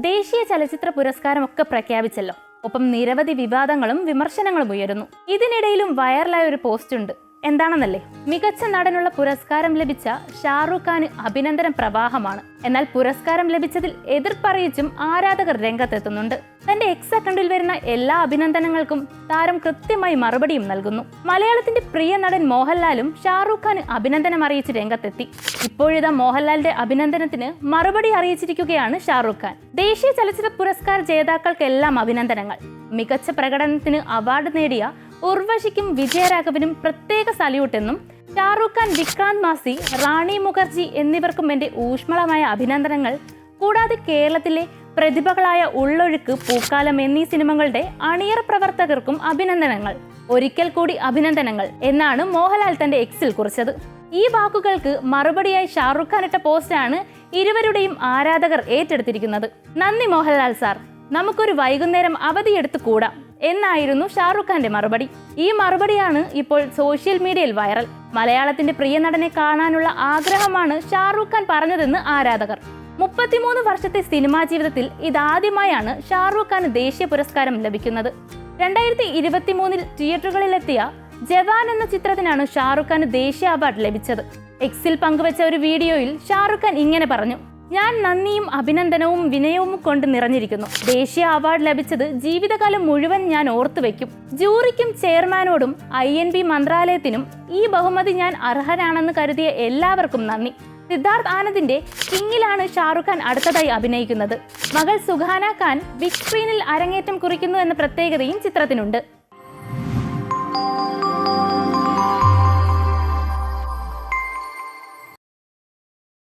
ദേശീയ ചലച്ചിത്ര പുരസ്കാരമൊക്കെ പ്രഖ്യാപിച്ചല്ലോ. ഒപ്പം നിരവധി വിവാദങ്ങളും വിമർശനങ്ങളും ഉയരുന്നു. ഇതിനിടയിലും വൈറലായ ഒരു പോസ്റ്റ് ഉണ്ട്. എന്താണെന്നല്ലേ? മികച്ച നടനുള്ള പുരസ്കാരം ലഭിച്ച ഷാറൂഖ് ഖാന് അഭിനന്ദന പ്രവാഹമാണ്. എന്നാൽ പുരസ്കാരം ലഭിച്ചതിൽ എതിർപ്പറിയിച്ചും ആരാധകർ രംഗത്തെത്തുന്നുണ്ട്. തന്റെ എക്സ് അക്കൗണ്ടിൽ വരുന്ന എല്ലാ അഭിനന്ദനങ്ങൾക്കും താരം കൃത്യമായി മറുപടിയും നൽകുന്നു. മലയാളത്തിന്റെ പ്രിയ നടൻ മോഹൻലാലും ഷാറൂഖ് ഖാന് അഭിനന്ദനം അറിയിച്ച് രംഗത്തെത്തി. ഇപ്പോഴിതാ മോഹൻലാലിന്റെ അഭിനന്ദനത്തിന് മറുപടി അറിയിച്ചിരിക്കുകയാണ് ഷാറൂഖ് ഖാൻ. ദേശീയ ചലച്ചിത്ര പുരസ്കാര ജേതാക്കൾക്കെല്ലാം അഭിനന്ദനങ്ങൾ. മികച്ച പ്രകടനത്തിന് അവാർഡ് നേടിയ ഉർവശിക്കും വിജയരാഘവനും പ്രത്യേക സല്യൂട്ടെന്നും ഷാറൂഖ് ഖാൻ, വിക്രാന്ത് മാസി, റാണി മുഖർജി എന്നിവർക്കും എന്റെ ഊഷ്മളമായ അഭിനന്ദനങ്ങൾ. കൂടാതെ കേരളത്തിലെ പ്രതിഭകളായ ഉള്ളൊഴുക്ക്, പൂക്കാലം എന്നീ സിനിമകളുടെ അണിയറ പ്രവർത്തകർക്കും അഭിനന്ദനങ്ങൾ. ഒരിക്കൽ കൂടി അഭിനന്ദനങ്ങൾ എന്നാണ് മോഹൻലാൽ തന്റെ എക്സിൽ കുറിച്ചത്. ഈ വാക്കുകൾക്ക് മറുപടിയായി ഷാറൂഖ് ഖാൻ ഇട്ട പോസ്റ്റാണ് ഇരുവരുടെയും ആരാധകർ ഏറ്റെടുത്തിരിക്കുന്നത്. നന്ദി മോഹൻലാൽ സാർ, നമുക്കൊരു വൈകുന്നേരം അവധിയെടുത്ത് കൂടാം എന്നായിരുന്നു ഷാറൂഖ് ഖാന്റെ മറുപടി. ഈ മറുപടിയാണ് ഇപ്പോൾ സോഷ്യൽ മീഡിയയിൽ വൈറൽ. മലയാളത്തിന്റെ പ്രിയ നടനെ കാണാനുള്ള ആഗ്രഹമാണ് ഷാറൂഖ് ഖാൻ പറഞ്ഞതെന്ന് ആരാധകർ. 33 വർഷത്തെ സിനിമാ ജീവിതത്തിൽ ഇതാദ്യമായാണ് ഷാറൂഖ് ഖാന് ദേശീയ പുരസ്കാരം ലഭിക്കുന്നത്. 2023 തിയേറ്ററുകളിലെത്തിയ ജവാൻ എന്ന ചിത്രത്തിനാണ് ഷാറൂഖ് ഖാന് ദേശീയ അവാർഡ് ലഭിച്ചത്. എക്സിൽ പങ്കുവച്ച ഒരു വീഡിയോയിൽ ഷാറൂഖ് ഖാൻ ഇങ്ങനെ പറഞ്ഞു: ഞാൻ നന്ദിയും അഭിനന്ദനവും വിനയവും കൊണ്ട് നിറഞ്ഞിരിക്കുന്നു. ദേശീയ അവാർഡ് ലഭിച്ചത് ജീവിതകാലം മുഴുവൻ ഞാൻ ഓർത്തുവെക്കും. ജൂറിക്കും ചെയർമാനോടും INB മന്ത്രാലയത്തിനും ഈ ബഹുമതി ഞാൻ അർഹനാണെന്ന് കരുതിയ എല്ലാവർക്കും നന്ദി. സിദ്ധാർത്ഥ് ആനന്ദിന്റെ കിങ്ങിലാണ് ഷാറൂഖ് ഖാൻ അടുത്തതായി അഭിനയിക്കുന്നത്. മകൾ സുഹാന ഖാൻ ബിഗ് സ്ക്രീനിൽ അരങ്ങേറ്റം കുറിക്കുന്നു എന്ന പ്രത്യേകതയും ചിത്രത്തിനുണ്ട്.